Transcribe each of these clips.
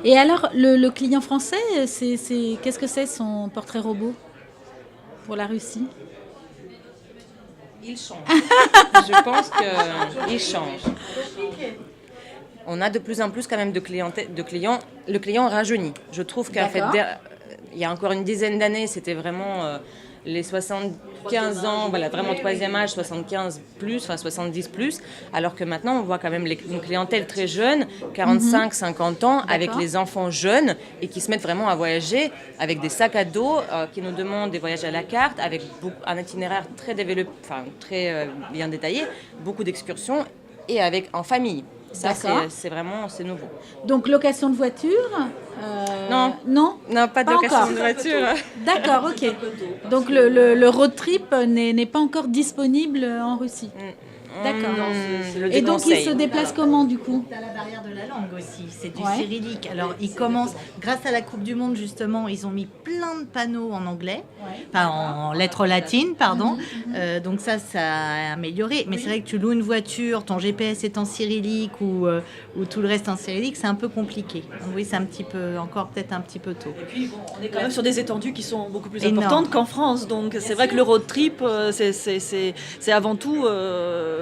Et alors, le client français, qu'est-ce que c'est son portrait robot pour la Russie? Il change. Je pense qu'il change. On a de plus en plus quand même de clients. Le client rajeunit. Je trouve qu'en fait, il y a encore une dizaine d'années, c'était vraiment les 75 ans, voilà, vraiment troisième âge, 75 plus, enfin 70 plus, alors que maintenant on voit quand même une clientèle très jeune, 45, 50 ans, avec les enfants jeunes et qui se mettent vraiment à voyager avec des sacs à dos, qui nous demandent des voyages à la carte, avec un itinéraire très développé, enfin très bien détaillé, beaucoup d'excursions et en famille. Ça, c'est vraiment nouveau. Donc, location de voiture Non. Non, pas de location de voiture. D'accord, ok. Donc, le road trip n'est pas encore disponible en Russie. D'accord. Et donc, ils se déplacent comment, du coup? Tu as la barrière de la langue aussi, c'est du cyrillique. Alors, ils commencent, grâce à la Coupe du Monde, justement, ils ont mis plein de panneaux en anglais, enfin en lettres latines, pardon. Donc ça a amélioré. Mais c'est vrai que tu loues une voiture, ton GPS est en cyrillique ou tout le reste en cyrillique, c'est un peu compliqué. Donc oui, c'est peut-être un petit peu tôt. Et puis, on est quand même sur des étendues qui sont beaucoup plus importantes qu'en France. Donc, c'est vrai que le road trip, c'est avant tout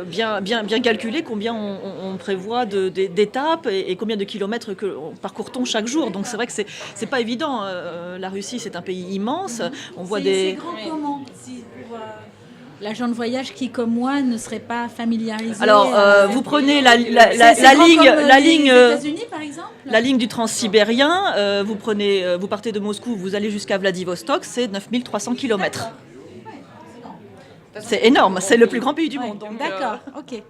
bien calculé combien on prévoit d'étapes et combien de kilomètres que parcourt-on chaque jour. Donc, c'est vrai que c'est pas évident. La Russie, c'est un pays immense. On voit C'est grand comment pour l'agent de voyage qui, comme moi, ne serait pas familiarisé. Alors, vous prenez la ligne, États-Unis, par exemple. La ligne du transsibérien. Vous partez de Moscou, vous allez jusqu'à Vladivostok, c'est 9300 km. C'est énorme, c'est le plus grand pays du monde. Donc, d'accord, ok. Ouais.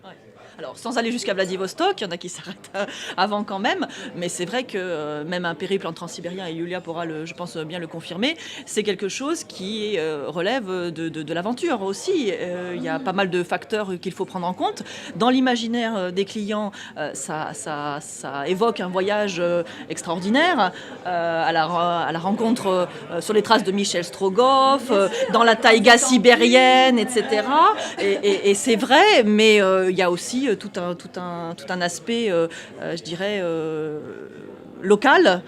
Alors, sans aller jusqu'à Vladivostok, il y en a qui s'arrêtent avant quand même, mais c'est vrai que même un périple en transsibérien, et Yulia pourra, je pense, bien le confirmer, c'est quelque chose qui relève de l'aventure aussi. Il y a pas mal de facteurs qu'il faut prendre en compte. Dans l'imaginaire des clients, ça évoque un voyage extraordinaire à la rencontre sur les traces de Michel Strogoff, dans la taïga sibérienne, etc. Et c'est vrai, mais il y a aussi tout un aspect, je dirais, local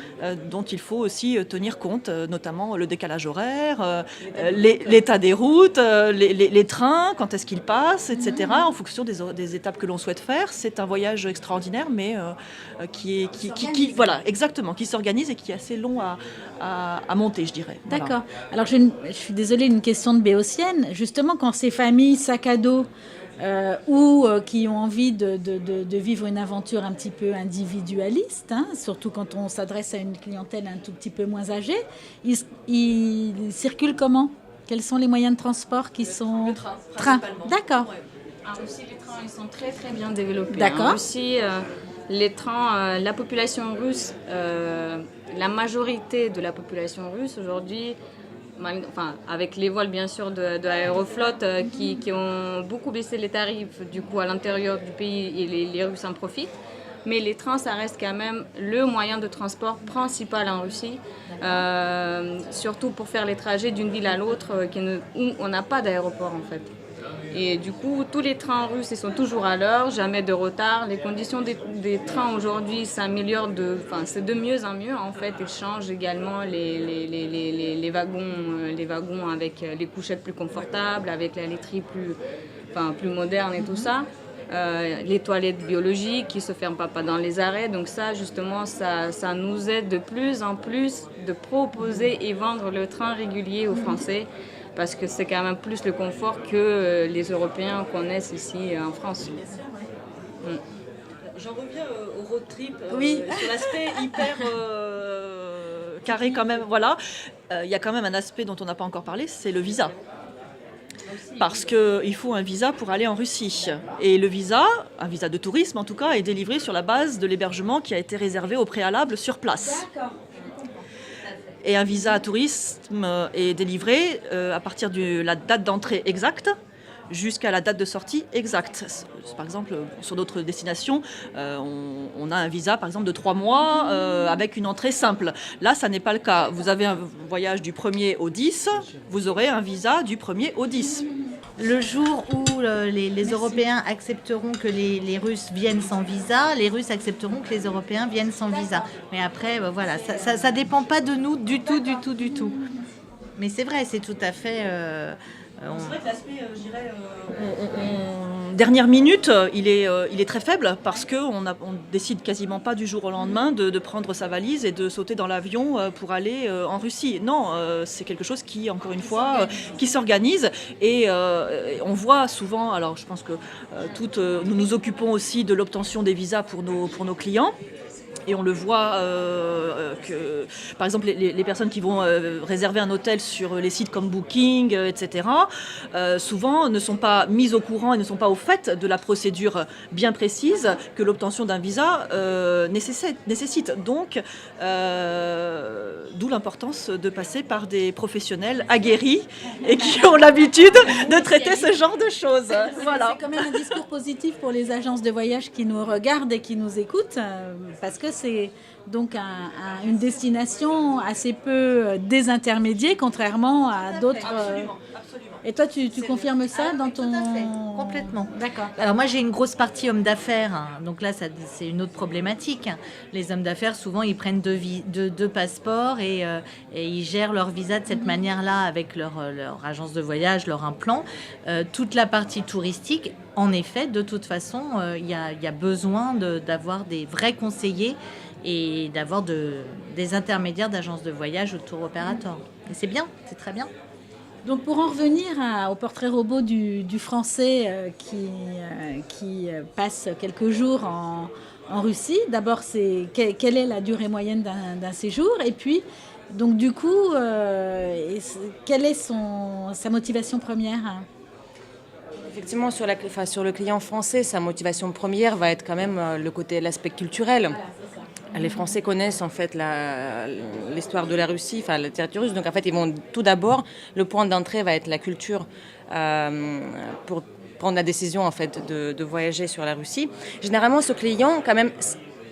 dont il faut aussi tenir compte, notamment le décalage horaire, l'état des routes, les trains, quand est-ce qu'ils passent, etc. En fonction des étapes que l'on souhaite faire. C'est un voyage extraordinaire, mais qui voilà, exactement, qui s'organise et qui est assez long à monter, je dirais. D'accord. Voilà. Alors, je suis désolée, une question de béotienne. Justement, quand ces familles sac à dos ou qui ont envie de vivre une aventure un petit peu individualiste, surtout quand on s'adresse à une clientèle un tout petit peu moins âgée, ils circulent comment? Quels sont les moyens de transport qui sont... Le train. D'accord. Ouais. En Russie, les trains ils sont très très bien développés. D'accord. En Russie, les trains, la population russe, la majorité de la population russe aujourd'hui, avec les vols bien sûr de Aeroflot qui ont beaucoup baissé les tarifs du coup à l'intérieur du pays et les Russes en profitent. Mais les trains, ça reste quand même le moyen de transport principal en Russie, surtout pour faire les trajets d'une ville à l'autre où on n'a pas d'aéroport en fait. Et du coup, tous les trains russes ils sont toujours à l'heure, jamais de retard. Les conditions des trains aujourd'hui s'améliorent, c'est de mieux en mieux en fait. Ils changent également les wagons avec les couchettes plus confortables, avec la laiterie plus moderne et tout ça. Les toilettes biologiques qui ne se ferment pas dans les arrêts. Donc ça, justement, ça nous aide de plus en plus de proposer et vendre le train régulier aux Français parce que c'est quand même plus le confort que les Européens connaissent ici en France. J'en reviens au road trip, Oui. sur l'aspect hyper carré quand même. Voilà, il y a quand même un aspect dont on n'a pas encore parlé, c'est le visa. Parce qu'il faut un visa pour aller en Russie. Et le visa, un visa de tourisme en tout cas, est délivré sur la base de l'hébergement qui a été réservé au préalable sur place. D'accord. Et un visa à tourisme est délivré à partir de la date d'entrée exacte jusqu'à la date de sortie exacte. Par exemple, sur d'autres destinations, on a un visa, par exemple, de 3 mois avec une entrée simple. Là, ça n'est pas le cas. Vous avez un voyage du 1er au 10, vous aurez un visa du 1er au 10. Le jour où les Européens accepteront que les Russes viennent sans visa, les Russes accepteront que les Européens viennent sans visa. Mais après, voilà, ça dépend pas de nous du tout. Mais c'est vrai, c'est tout à fait... C'est vrai que l'aspect, je dirais, dernière minute, il est très faible parce qu'on décide quasiment pas du jour au lendemain de prendre sa valise et de sauter dans l'avion pour aller en Russie. Non, c'est quelque chose qui, encore une fois, qui s'organise et on voit souvent, alors je pense que nous nous occupons aussi de l'obtention des visas pour nos clients. Et on le voit que, par exemple, les personnes qui vont réserver un hôtel sur les sites comme Booking, etc., souvent ne sont pas mises au courant et ne sont pas au fait de la procédure bien précise que l'obtention d'un visa nécessite. Donc, d'où l'importance de passer par des professionnels aguerris et qui ont l'habitude de traiter ce genre de choses. Voilà. C'est quand même un discours positif pour les agences de voyage qui nous regardent et qui nous écoutent, parce que c'est donc une destination assez peu désintermédiée, contrairement à d'autres. Absolument. Et toi, tu confirmes ça dans ton... Tout à fait, complètement. D'accord. Alors moi, j'ai une grosse partie hommes d'affaires, hein. Donc là, c'est une autre problématique. Les hommes d'affaires, souvent, ils prennent deux passeports et ils gèrent leur visa de cette manière-là avec leur agence de voyage, leur implant. Toute la partie touristique, en effet, de toute façon, il y a besoin d'avoir des vrais conseillers et d'avoir des intermédiaires d'agences de voyage ou de tour opérateurs. Et c'est bien, c'est très bien. Donc pour en revenir au portrait robot du Français qui passe quelques jours en Russie, d'abord quelle est la durée moyenne d'un séjour, et puis donc du coup quelle est sa motivation première? Effectivement, sur le client français, sa motivation première va être quand même l'aspect culturel. Les Français connaissent en fait l'histoire de la Russie, enfin le territoire russe. Donc en fait, ils vont tout d'abord, le point d'entrée va être la culture pour prendre la décision en fait de voyager sur la Russie. Généralement, ce client, quand même,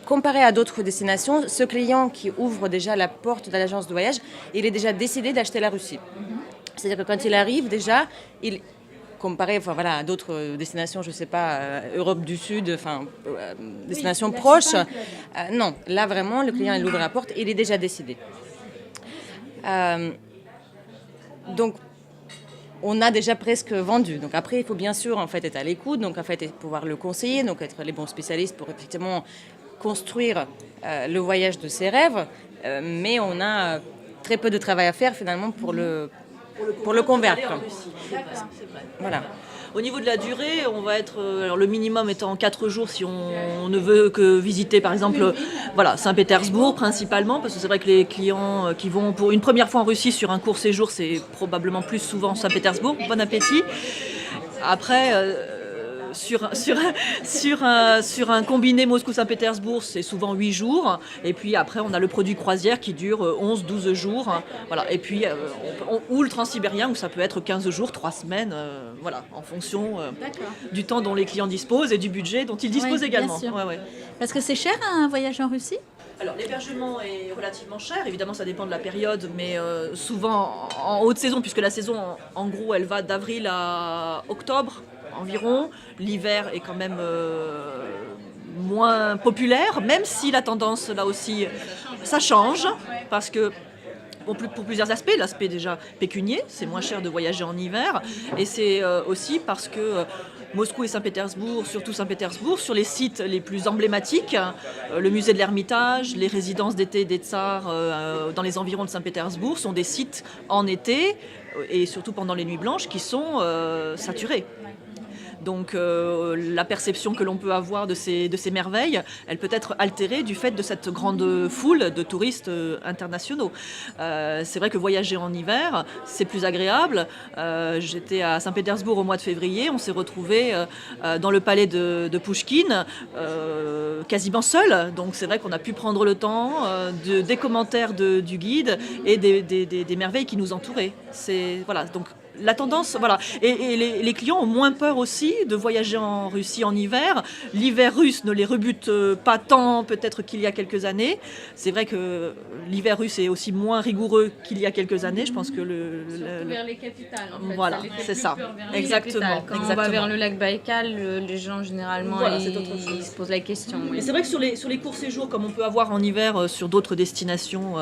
comparé à d'autres destinations, ce client qui ouvre déjà la porte de l'agence de voyage, il est déjà décidé d'acheter la Russie. C'est-à-dire que quand il arrive, déjà, comparé à d'autres destinations, je ne sais pas, Europe du Sud, destinations proches. Non, là vraiment, le client il ouvre la porte, il est déjà décidé. Donc, on a déjà presque vendu. Donc après, il faut bien sûr en fait être à l'écoute, donc en fait pouvoir le conseiller, donc être les bons spécialistes pour effectivement construire le voyage de ses rêves. Mais on a très peu de travail à faire finalement pour le convaincre. Voilà. Au niveau de la durée, on va être, alors le minimum étant 4 jours si on ne veut que visiter par exemple Saint-Pétersbourg principalement, parce que c'est vrai que les clients qui vont pour une première fois en Russie sur un court séjour, c'est probablement plus souvent Saint-Pétersbourg. Bon appétit. Après, sur un combiné Moscou-Saint-Pétersbourg, c'est souvent 8 jours. Et puis après, on a le produit croisière qui dure 11-12 jours. Voilà. Et puis, ou le transsibérien, où ça peut être 15 jours, 3 semaines, en fonction du temps dont les clients disposent et du budget dont ils disposent également. Bien sûr. Ouais. Parce que c'est cher un voyage en Russie? Alors l'hébergement est relativement cher, évidemment ça dépend de la période, mais souvent en haute saison, puisque la saison en gros elle va d'avril à octobre environ. L'hiver est quand même moins populaire, même si la tendance là aussi ça change, parce que pour plusieurs aspects, l'aspect déjà pécunier, c'est moins cher de voyager en hiver, et c'est aussi parce que Moscou et Saint-Pétersbourg, surtout Saint-Pétersbourg, sur les sites les plus emblématiques, le musée de l'Ermitage, les résidences d'été des Tsars dans les environs de Saint-Pétersbourg sont des sites en été et surtout pendant les nuits blanches qui sont saturés. Donc la perception que l'on peut avoir de ces merveilles, elle peut être altérée du fait de cette grande foule de touristes internationaux. C'est vrai que voyager en hiver, c'est plus agréable. J'étais à Saint-Pétersbourg au mois de février, on s'est retrouvés dans le palais de Pouchkine, quasiment seul. Donc c'est vrai qu'on a pu prendre le temps des commentaires du guide et des merveilles qui nous entouraient. Voilà, donc la tendance, voilà. Et les clients ont moins peur aussi de voyager en Russie en hiver. L'hiver russe ne les rebute pas tant peut-être qu'il y a quelques années. C'est vrai que l'hiver russe est aussi moins rigoureux qu'il y a quelques années. Je pense que vers les capitales, en fait. Voilà, c'est ça. Exactement. Quand on va vers le lac Baïkal, les gens généralement Voilà, ils se posent la question. Et c'est vrai que sur les courts séjours, comme on peut avoir en hiver sur d'autres destinations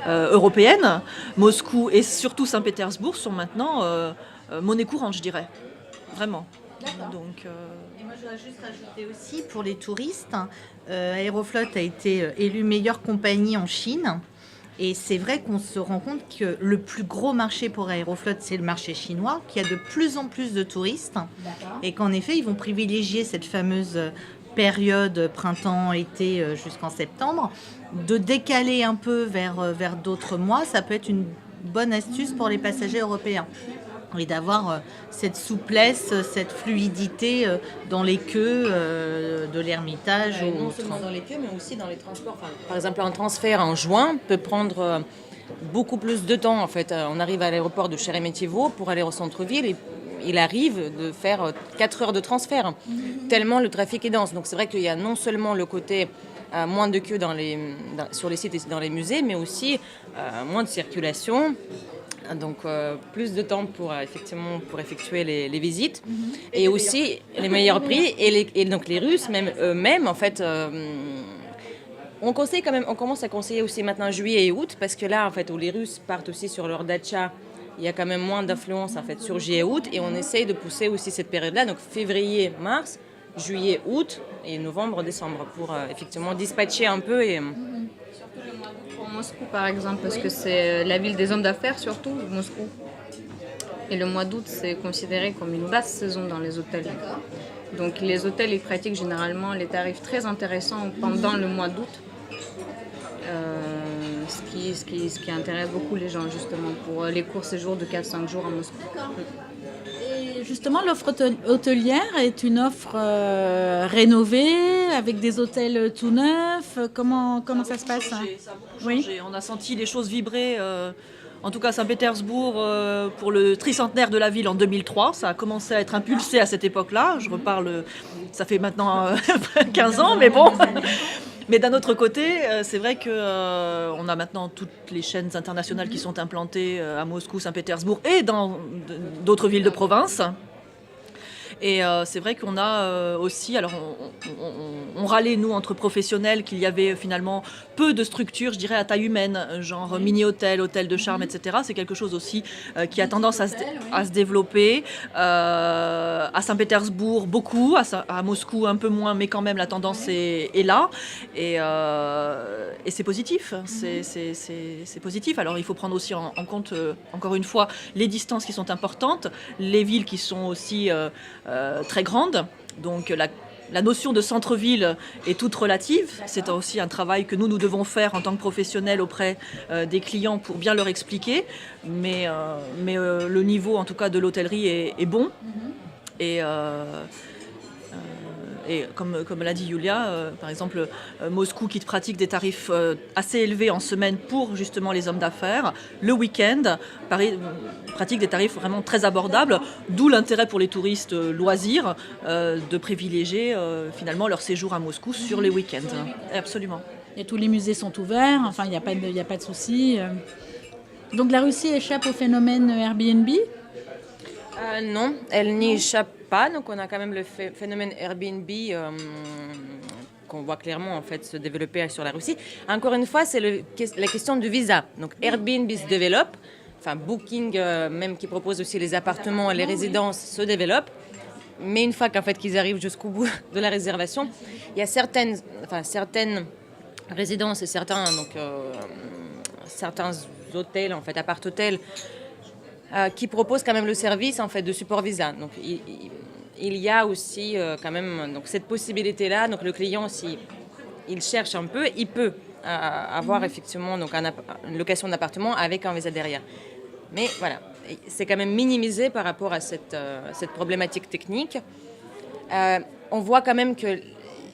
européennes, Moscou et surtout Saint-Pétersbourg sont maintenant monnaie courante, je dirais. Vraiment. Donc, Et moi, je voudrais juste rajouter aussi, pour les touristes, Aeroflot a été élue meilleure compagnie en Chine. Et c'est vrai qu'on se rend compte que le plus gros marché pour Aeroflot, c'est le marché chinois, qui a de plus en plus de touristes. Et qu'en effet, ils vont privilégier cette fameuse période printemps-été jusqu'en septembre. De décaler un peu vers d'autres mois, ça peut être une bonne astuce pour les passagers européens. Et d'avoir cette souplesse, cette fluidité dans les queues de l'Ermitage. Non seulement dans les queues, mais aussi dans les transports. Enfin, par exemple, un transfert en juin peut prendre beaucoup plus de temps. En fait, on arrive à l'aéroport de Sheremetyevo pour aller au centre-ville et il arrive de faire 4 heures de transfert, tellement le trafic est dense. Donc c'est vrai qu'il y a non seulement le côté moins de queues sur les sites et dans les musées, mais aussi moins de circulation. Donc plus de temps pour effectuer les visites et aussi les meilleurs prix et donc les Russes même eux-mêmes en fait on commence à conseiller aussi maintenant juillet et août parce que là en fait où les Russes partent aussi sur leur datcha, il y a quand même moins d'influence en fait sur juillet et août et on essaye de pousser aussi cette période-là, donc février, mars, juillet, août et novembre, décembre pour effectivement dispatcher un peu et Pour Moscou, par exemple, parce que c'est la ville des hommes d'affaires, surtout, Moscou. Et le mois d'août, c'est considéré comme une basse saison dans les hôtels. Donc les hôtels, ils pratiquent généralement les tarifs très intéressants pendant le mois d'août. Ce qui intéresse beaucoup les gens, justement, pour les courts séjours de 4-5 jours à Moscou. Et justement, l'offre hôtelière est une offre rénovée, avec des hôtels tout neufs. Comment ça se passe? Ça a beaucoup changé. On a senti les choses vibrer. En tout cas, Saint-Pétersbourg, pour le tricentenaire de la ville en 2003, ça a commencé à être impulsé à cette époque-là. Je reparle, ça fait maintenant 15 ans, mais bon. Mais d'un autre côté, c'est vrai qu'on a maintenant toutes les chaînes internationales qui sont implantées à Moscou, Saint-Pétersbourg et dans d'autres villes de province. Et c'est vrai qu'on a aussi, alors on râlait nous entre professionnels qu'il y avait finalement peu de structures, je dirais à taille humaine, genre mini-hôtel, hôtel de charme, etc. C'est quelque chose aussi qui a tendance à se développer. À Saint-Pétersbourg beaucoup, à Moscou un peu moins, mais quand même la tendance est là. Et c'est positif, c'est positif. Alors il faut prendre aussi en compte, encore une fois, les distances qui sont importantes, les villes qui sont aussi très grande, donc la notion de centre-ville est toute relative. C'est aussi un travail que nous devons faire en tant que professionnels auprès des clients pour bien leur expliquer, mais le niveau en tout cas de l'hôtellerie est bon. Et comme l'a dit Yulia, par exemple, Moscou qui pratique des tarifs assez élevés en semaine pour justement les hommes d'affaires, le week-end pratique des tarifs vraiment très abordables, d'où l'intérêt pour les touristes loisirs de privilégier finalement leur séjour à Moscou sur les week-ends. Absolument. Et tous les musées sont ouverts, enfin il n'y a pas de souci. Donc la Russie échappe au phénomène Airbnb ? Non, elle n'y échappe pas. Donc on a quand même le phénomène Airbnb qu'on voit clairement en fait se développer sur la Russie. Encore une fois, c'est la question du visa. Donc Airbnb se développe, enfin Booking même qui propose aussi les appartements et les résidences se développe. Mais une fois qu'ils arrivent jusqu'au bout de la réservation, il y a certaines résidences et certains hôtels en fait, appart-hôtels. Qui propose quand même le service en fait de support visa. Donc il y a aussi quand même donc, cette possibilité-là. Donc le client, si il cherche un peu, il peut avoir effectivement donc, une location d'appartement avec un visa derrière. Mais voilà, c'est quand même minimisé par rapport à cette problématique technique. On voit quand même qu'il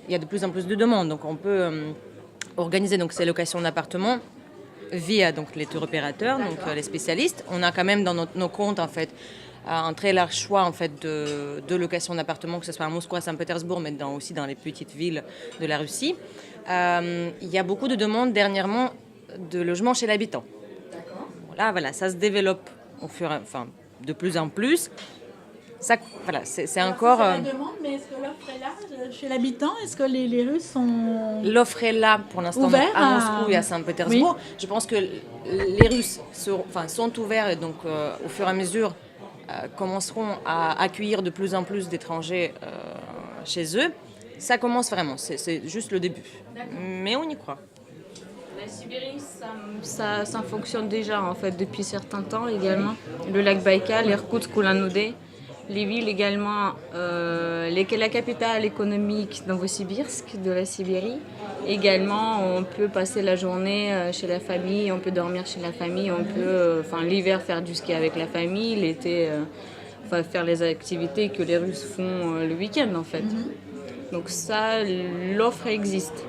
y a de plus en plus de demandes. Donc on peut organiser donc, ces locations d'appartements via donc, les tour opérateurs, donc les spécialistes. On a quand même dans nos comptes en fait, un très large choix en fait, de location d'appartements, que ce soit à Moscou, à Saint-Pétersbourg, mais aussi dans les petites villes de la Russie. Il y a beaucoup de demandes dernièrement de logements chez l'habitant. Voilà, ça se développe de plus en plus. Ça, voilà, c'est encore... C'est la demande, mais est-ce que l'offre est là chez l'habitant? Est-ce que les Russes sont... L'offre est là pour l'instant donc, à Moscou et à Saint-Pétersbourg. Oui. Je pense que les Russes sont ouverts et donc au fur et à mesure commenceront à accueillir de plus en plus d'étrangers chez eux. Ça commence vraiment, c'est juste le début. Mais on y croit. La Sibérie, ça fonctionne déjà en fait depuis certains temps également. Le lac Baïkal, Irkoutsk, Ulan-Ude, les villes également, la capitale économique Novosibirsk de la Sibérie. Également, on peut passer la journée chez la famille, on peut dormir chez la famille, on peut l'hiver faire du ski avec la famille, l'été faire les activités que les Russes font le week-end en fait. Donc ça, l'offre existe,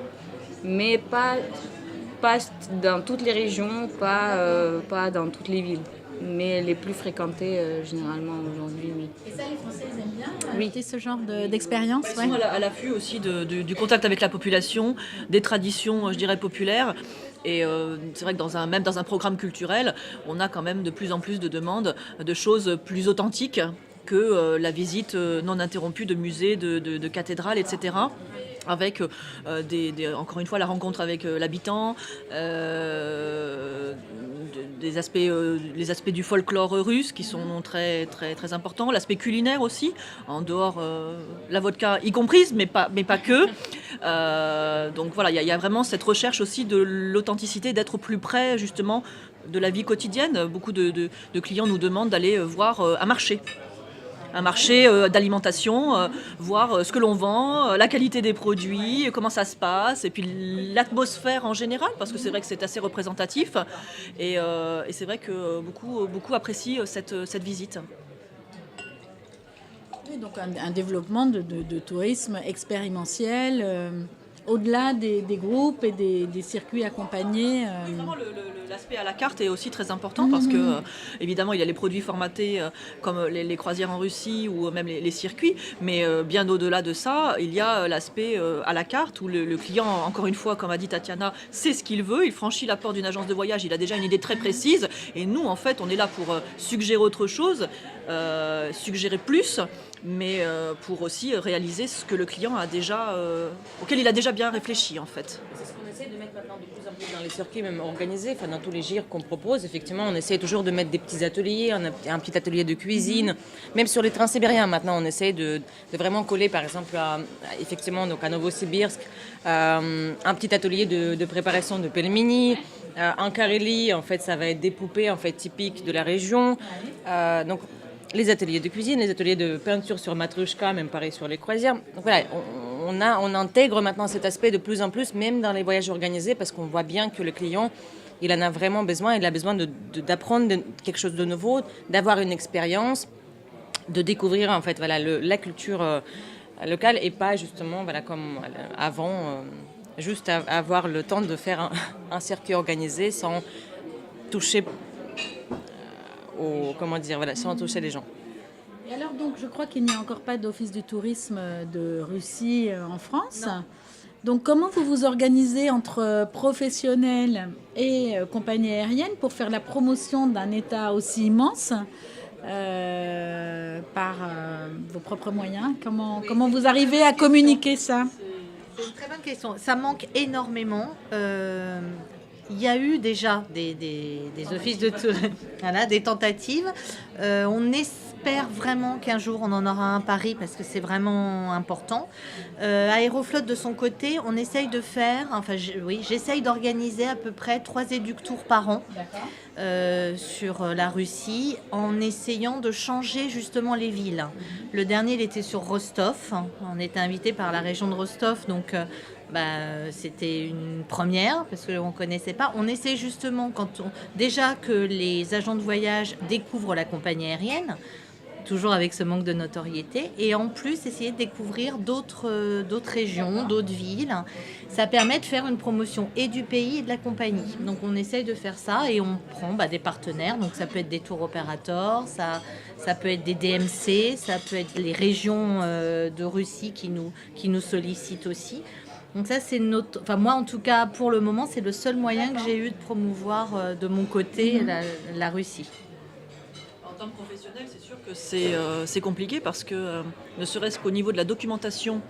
mais pas dans toutes les régions, pas dans toutes les villes, mais les plus fréquentées généralement aujourd'hui, oui. Et ça, les Français, ils aiment bien oui. Ce genre d'expérience. Ils sont à l'affût aussi du contact avec la population, des traditions, je dirais, populaires. Et c'est vrai que même dans un programme culturel, on a quand même de plus en plus de demandes de choses plus authentiques que la visite non interrompue de musées, de cathédrales, etc. Avec encore une fois la rencontre avec l'habitant, les aspects du folklore russe qui sont très, très, très importants, l'aspect culinaire aussi, en dehors la vodka y comprise, mais pas que. Donc voilà, il y a vraiment cette recherche aussi de l'authenticité, d'être plus près justement de la vie quotidienne. Beaucoup de clients nous demandent d'aller voir un marché d'alimentation, voir ce que l'on vend, la qualité des produits, comment ça se passe, et puis l'atmosphère en général, parce que c'est vrai que c'est assez représentatif, et c'est vrai que beaucoup apprécient cette visite. Oui, donc un développement de tourisme expérimentiel, au-delà des groupes et des circuits accompagnés. Vraiment, l'aspect à la carte est aussi très important parce que, évidemment, il y a les produits formatés comme les croisières en Russie ou même les circuits, mais bien au-delà de ça, il y a l'aspect à la carte où le client, encore une fois, comme a dit Tatiana, sait ce qu'il veut, il franchit la porte d'une agence de voyage, il a déjà une idée très précise, et nous, en fait, on est là pour suggérer autre chose, suggérer plus, mais pour aussi réaliser ce que le client a déjà, auquel il a déjà bien réfléchi, en fait. C'est ce qu'on essaie de mettre maintenant de plus en plus dans les circuits, même organisés, dans tous les GIR qu'on propose. Effectivement, on essaie toujours de mettre des petits ateliers, un petit atelier de cuisine. Même sur les trains sibériens, maintenant, on essaie de vraiment coller, par exemple, effectivement, donc à Novosibirsk, un petit atelier de préparation de pelmeni. En Carélie, en fait, ça va être des poupées en fait, typiques de la région. Donc, les ateliers de cuisine, les ateliers de peinture sur matrushka, même pareil sur les croisières. Donc voilà, on intègre maintenant cet aspect de plus en plus, même dans les voyages organisés, parce qu'on voit bien que le client, il en a vraiment besoin. Il a besoin d'apprendre quelque chose de nouveau, d'avoir une expérience, de découvrir en fait, voilà, la culture locale et pas justement voilà, comme avant, juste avoir le temps de faire un circuit organisé sans toucher... sans toucher les gens. Et alors donc, je crois qu'il n'y a encore pas d'office du tourisme de Russie en France. Non. Donc comment vous vous organisez entre professionnels et compagnies aériennes pour faire la promotion d'un État aussi immense par vos propres moyens? Comment vous arrivez à communiquer ça? C'est une très bonne question. Ça manque énormément. Il y a eu déjà des offices de tourisme, voilà, des tentatives. On j'espère vraiment qu'un jour on en aura un à Paris parce que c'est vraiment important. Aéroflot de son côté, on essaye de faire, j'essaye d'organiser à peu près 3 éductours par an sur la Russie en essayant de changer justement les villes. Le dernier, il était sur Rostov. On était invité par la région de Rostov, donc c'était une première parce qu'on ne connaissait pas. On essaie justement, déjà que les agents de voyage découvrent la compagnie aérienne, toujours avec ce manque de notoriété, et en plus essayer de découvrir d'autres régions, d'autres villes. Ça permet de faire une promotion et du pays et de la compagnie. Donc on essaye de faire ça et on prend des partenaires. Donc ça peut être des tour opérateurs, ça peut être des DMC, ça peut être les régions de Russie qui nous sollicitent aussi. Donc ça, c'est moi, en tout cas, pour le moment, c'est le seul moyen que j'ai eu de promouvoir de mon côté la Russie. En tant que professionnel, c'est sûr que c'est compliqué parce que, ne serait-ce qu'au niveau de la documentation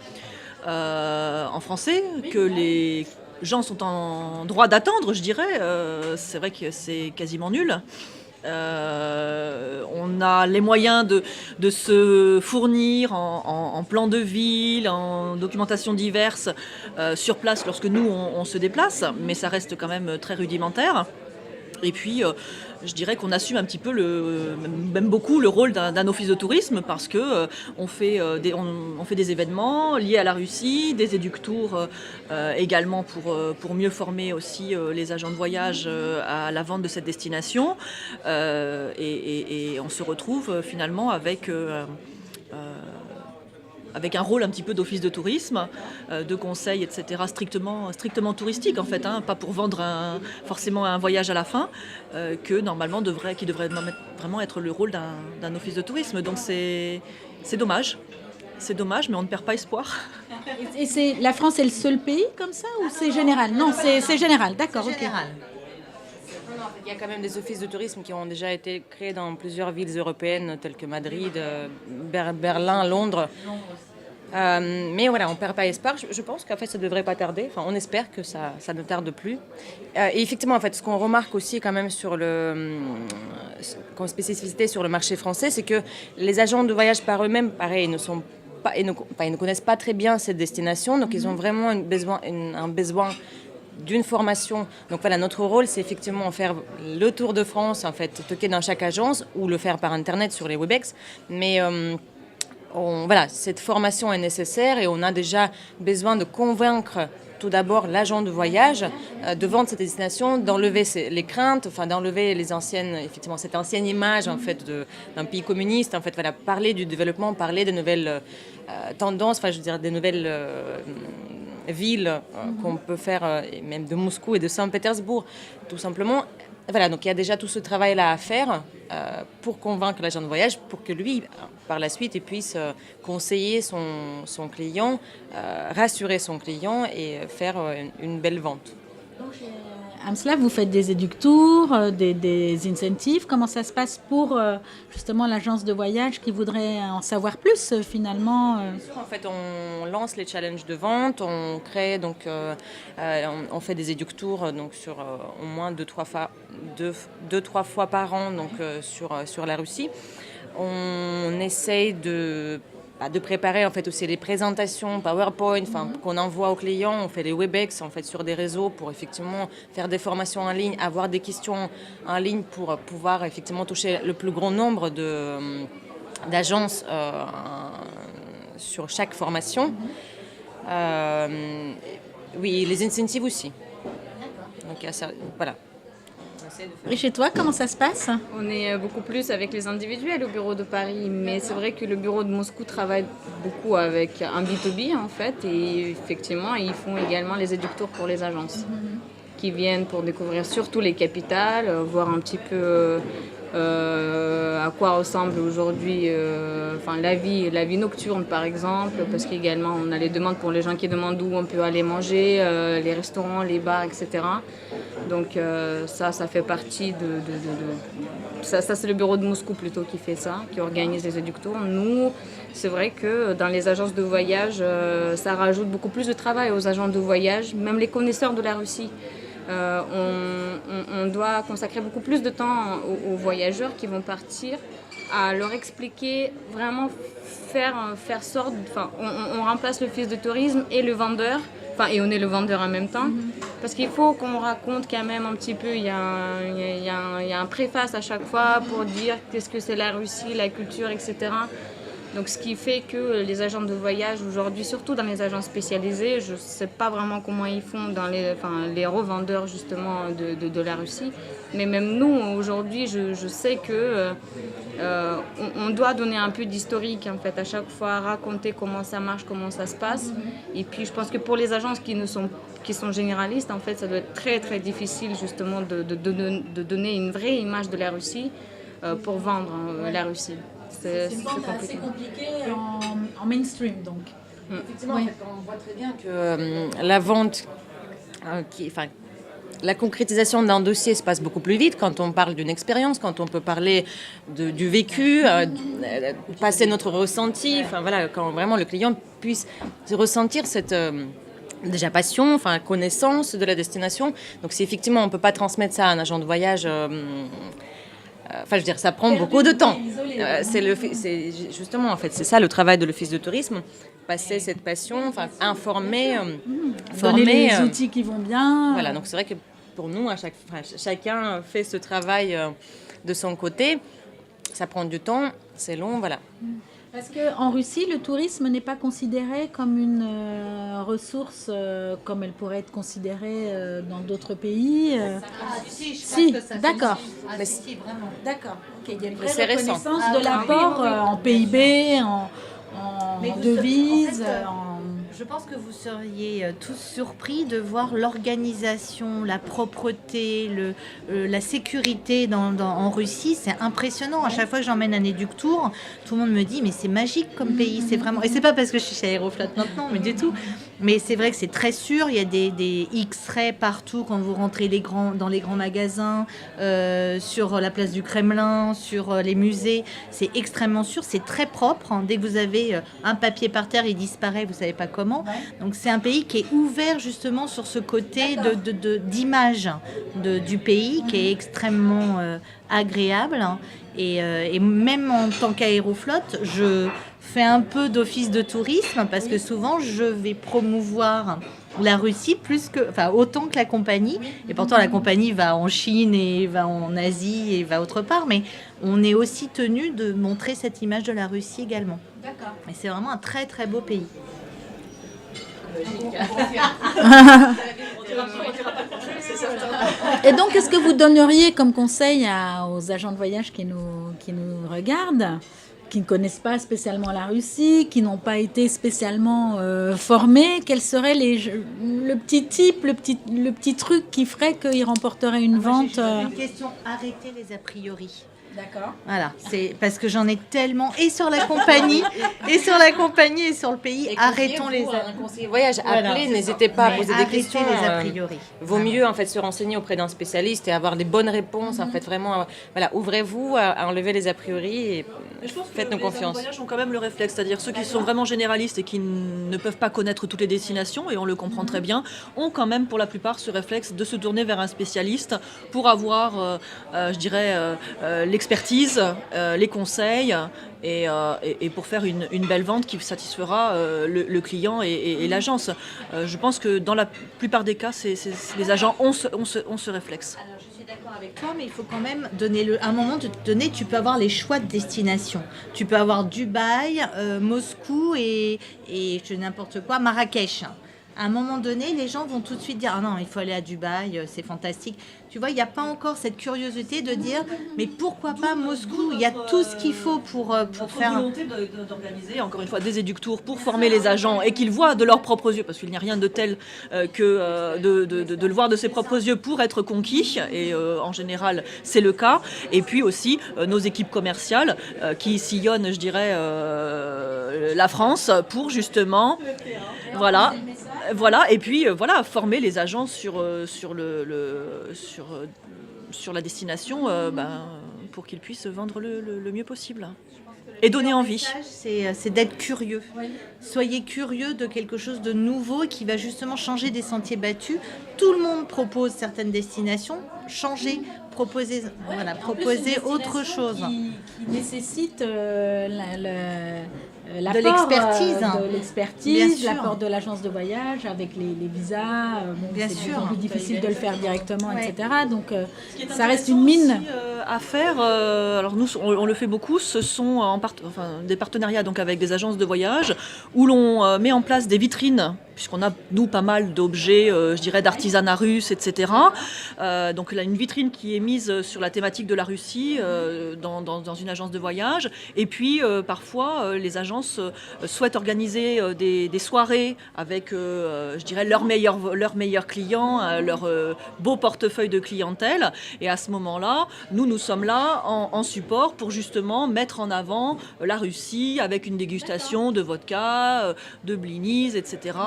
en français, que les gens sont en droit d'attendre, je dirais, c'est vrai que c'est quasiment nul. On a les moyens de se fournir en plan de ville, en documentation diverses sur place lorsque nous on se déplace, mais ça reste quand même très rudimentaire. Et puis, je dirais qu'on assume un petit peu, même beaucoup, le rôle d'un office de tourisme parce que on fait des événements liés à la Russie, des éductours également pour mieux former aussi les agents de voyage à la vente de cette destination. Et on se retrouve finalement avec un rôle un petit peu d'office de tourisme, de conseil, etc., strictement touristique en fait, pas pour vendre forcément un voyage à la fin, qui devrait vraiment être le rôle d'un office de tourisme. Donc c'est dommage. C'est dommage, mais on ne perd pas espoir. Et la France est le seul pays comme ça ou c'est général? Non, c'est général, d'accord. C'est général. Il y a quand même des offices de tourisme qui ont déjà été créés dans plusieurs villes européennes telles que Madrid, Berlin, Londres. Mais voilà, on ne perd pas espoir. Je pense qu'en fait, ça ne devrait pas tarder. Enfin, on espère que ça ne tarde plus. Et effectivement, en fait, ce qu'on remarque aussi quand même comme spécificité sur le marché français, c'est que les agents de voyage par eux-mêmes, pareil, ils ne connaissent pas très bien cette destination. Donc, ils ont vraiment un besoin d'une formation. Donc voilà, notre rôle, c'est effectivement faire le tour de France, en fait, toquer dans chaque agence ou le faire par Internet sur les Webex. Mais cette formation est nécessaire et on a déjà besoin de convaincre tout d'abord l'agent de voyage de vendre cette destination, d'enlever les craintes, d'enlever cette ancienne image en fait d'un pays communiste. En fait, voilà, parler du développement, parler des nouvelles tendances, des nouvelles villes qu'on peut faire, même de Moscou et de Saint-Pétersbourg, tout simplement. Voilà, donc il y a déjà tout ce travail-là à faire pour convaincre l'agent de voyage, pour que lui, par la suite, il puisse conseiller son client, rassurer son client et faire une belle vente. Amsla, vous faites des éductours, des incentives. Comment ça se passe pour justement l'agence de voyage qui voudrait en savoir plus finalement En fait, on lance les challenges de vente, on crée on fait des éductours sur au moins 2-3 fois par an sur la Russie. On essaye de préparer en fait aussi les présentations PowerPoint qu'on envoie aux clients. On fait les Webex en fait sur des réseaux pour effectivement faire des formations en ligne, avoir des questions en ligne pour pouvoir effectivement toucher le plus grand nombre d'agences sur chaque formation. Oui, les incentives aussi. Donc voilà. Et chez toi, comment ça se passe? On est beaucoup plus avec les individuels au bureau de Paris, mais c'est vrai que le bureau de Moscou travaille beaucoup avec un B2B en fait, et effectivement, ils font également les éductours pour les agences qui viennent pour découvrir surtout les capitales, voir un petit peu à quoi ressemble aujourd'hui la vie nocturne par exemple, parce qu'également on a les demandes pour les gens qui demandent où on peut aller manger, les restaurants, les bars, etc. Donc ça fait partie ça c'est le bureau de Moscou plutôt qui fait ça, qui organise les éductours. Nous, c'est vrai que dans les agences de voyage, ça rajoute beaucoup plus de travail aux agents de voyage, même les connaisseurs de la Russie. On doit consacrer beaucoup plus de temps aux voyageurs qui vont partir à leur expliquer, vraiment faire sorte, enfin, on remplace l'office de tourisme et le vendeur, enfin, et on est le vendeur en même temps, parce qu'il faut qu'on raconte quand même un petit peu, il y a un préface à chaque fois pour dire qu'est-ce que c'est la Russie, la culture, etc. Donc, ce qui fait que les agents de voyage aujourd'hui, surtout dans les agences spécialisées, je ne sais pas vraiment comment ils font dans les revendeurs justement de la Russie. Mais même nous, aujourd'hui, je sais que on doit donner un peu d'historique en fait à chaque fois, raconter comment ça marche, comment ça se passe. Et puis, je pense que pour les agences qui sont généralistes, en fait, ça doit être très très difficile justement de donner une vraie image de la Russie pour vendre la Russie. C'est assez compliqué en mainstream, donc. Effectivement, en fait, on voit très bien que la vente, la concrétisation d'un dossier se passe beaucoup plus vite quand on parle d'une expérience, quand on peut parler du vécu, passer notre ressenti, quand vraiment le client puisse ressentir cette déjà passion, connaissance de la destination. Donc si effectivement on ne peut pas transmettre ça à un agent de voyage... ça prend beaucoup de temps. C'est justement, en fait, c'est ça le travail de l'office de tourisme, passer cette passion, informer, donner les outils qui vont bien. Voilà, donc c'est vrai que pour nous, chacun fait ce travail de son côté. Ça prend du temps, c'est long, voilà. Parce qu'en Russie, le tourisme n'est pas considéré comme une ressource comme elle pourrait être considérée dans d'autres pays. Si, d'accord. Si, vraiment. D'accord. Okay. Il y a une vraie c'est récent. reconnaissance de l'apport en PIB, en devises. Je pense que vous seriez tous surpris de voir l'organisation, la propreté, la sécurité en Russie. C'est impressionnant. À chaque fois que j'emmène un Éductour, tout le monde me dit mais c'est magique comme pays. C'est vraiment... Et c'est pas parce que je suis chez Aeroflot maintenant, mais du tout. Mais c'est vrai que c'est très sûr. Il y a des X-rays partout quand vous rentrez dans les grands magasins, sur la place du Kremlin, sur les musées. C'est extrêmement sûr. C'est très propre. Dès que vous avez un papier par terre, il disparaît. Vous savez pas comment. Donc c'est un pays qui est ouvert justement sur ce côté d'image du pays qui est extrêmement agréable. Et même en tant qu'Aéroflot, je fais un peu d'office de tourisme parce que souvent je vais promouvoir la Russie autant que la compagnie. Et pourtant la compagnie va en Chine et va en Asie et va autre part. Mais on est aussi tenu de montrer cette image de la Russie également. D'accord. Et c'est vraiment un très très beau pays. Et donc, qu'est-ce que vous donneriez comme conseil aux agents de voyage qui nous regardent, qui ne connaissent pas spécialement la Russie, qui n'ont pas été spécialement formés? Quel serait le petit tip, le petit truc qui ferait qu'ils remporteraient une vente Une question, arrêtez les a priori. D'accord. Voilà, c'est parce que j'en ai tellement et sur la compagnie et sur le pays. Arrêtons les un conseiller voyage. Appelez, n'hésitez pas à poser des questions. Les a priori. Vaut mieux en fait se renseigner auprès d'un spécialiste et avoir les bonnes réponses. En fait, vraiment, ouvrez-vous à enlever les a priori et faites-nous confiance. Les voyages ont quand même le réflexe, c'est-à-dire ceux qui sont vraiment généralistes et qui ne peuvent pas connaître toutes les destinations, et on le comprend très bien, ont quand même pour la plupart ce réflexe de se tourner vers un spécialiste pour avoir, l'expertise, les conseils et pour faire une belle vente qui satisfera le client et l'agence. Je pense que dans la plupart des cas, les agents ont ce réflexe. Alors, je suis d'accord avec toi, mais il faut quand même à un moment donné, tu peux avoir les choix de destination. Tu peux avoir Dubaï, Moscou et n'importe quoi, Marrakech. À un moment donné, les gens vont tout de suite dire « Ah non, il faut aller à Dubaï, c'est fantastique ». Tu vois, il n'y a pas encore cette curiosité de dire « Mais pourquoi pas Moscou ? Il y a tout ce qu'il faut pour faire… » volonté d'organiser, encore une fois, des éductours pour former les agents et qu'ils voient de leurs propres yeux, parce qu'il n'y a rien de tel que de le voir de ses propres yeux pour être conquis, et en général, c'est le cas. Et puis aussi, nos équipes commerciales qui sillonnent, je dirais, la France pour justement… Voilà, et puis former les agents sur la destination pour qu'ils puissent vendre le mieux possible. Et donner envie. C'est d'être curieux. Soyez curieux de quelque chose de nouveau qui va justement changer des sentiers battus. Tout le monde propose certaines destinations. Changez, proposer, voilà, En plus, proposer une autre destination chose. qui nécessite De l'expertise. de l'expertise, Bien sûr. l'apport de l'agence de voyage avec les visas. Bon, Bien c'est sûr. de plus en plus difficile de le faire directement, Ouais. etc. Donc, Ce qui est ça reste intéressant une mine. aussi, à faire. Alors nous, on le fait beaucoup. Ce sont des partenariats donc avec des agences de voyage où l'on met en place des vitrines, puisqu'on a nous pas mal d'objets, je dirais d'artisanat russe, etc. Donc là, une vitrine qui est mise sur la thématique de la Russie dans une agence de voyage. Et puis parfois, les agences souhaitent organiser des soirées avec, je dirais, leurs meilleurs clients, leur beau portefeuille de clientèle. Et à ce moment-là, nous sommes là en support pour justement mettre en avant la Russie avec une dégustation de vodka, de blinis, etc.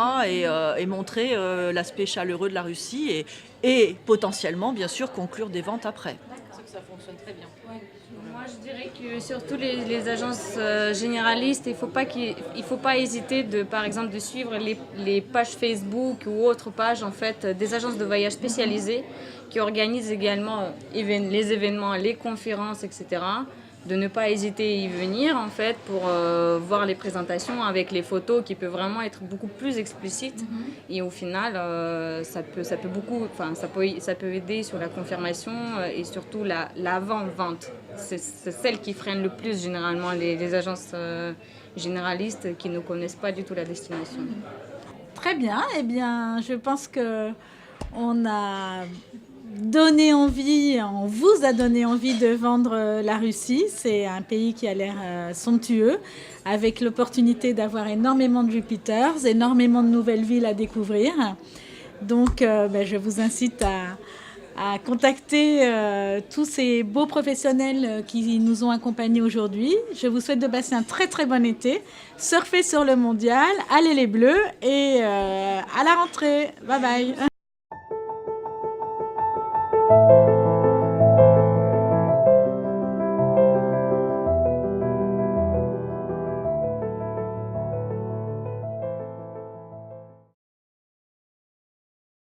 Et montrer l'aspect chaleureux de la Russie et potentiellement, bien sûr, conclure des ventes après. Ça fonctionne très bien. Moi, je dirais que surtout les agences généralistes, il faut pas hésiter par exemple, de suivre les pages Facebook ou autres pages en fait des agences de voyage spécialisées qui organisent également les événements, les conférences, etc. De ne pas hésiter à y venir en fait pour voir les présentations avec les photos qui peuvent vraiment être beaucoup plus explicites et au final ça peut aider sur la confirmation et surtout l'avant-vente. C'est celle qui freine le plus généralement les agences généralistes qui ne connaissent pas du tout la destination. Très bien. Eh bien, je pense qu'on a on vous a donné envie de vendre la Russie. C'est un pays qui a l'air somptueux, avec l'opportunité d'avoir énormément de Jupiters, énormément de nouvelles villes à découvrir. Donc, je vous incite à contacter tous ces beaux professionnels qui nous ont accompagnés aujourd'hui. Je vous souhaite de passer un très très bon été. Surfez sur le mondial, allez les Bleus et à la rentrée. Bye bye.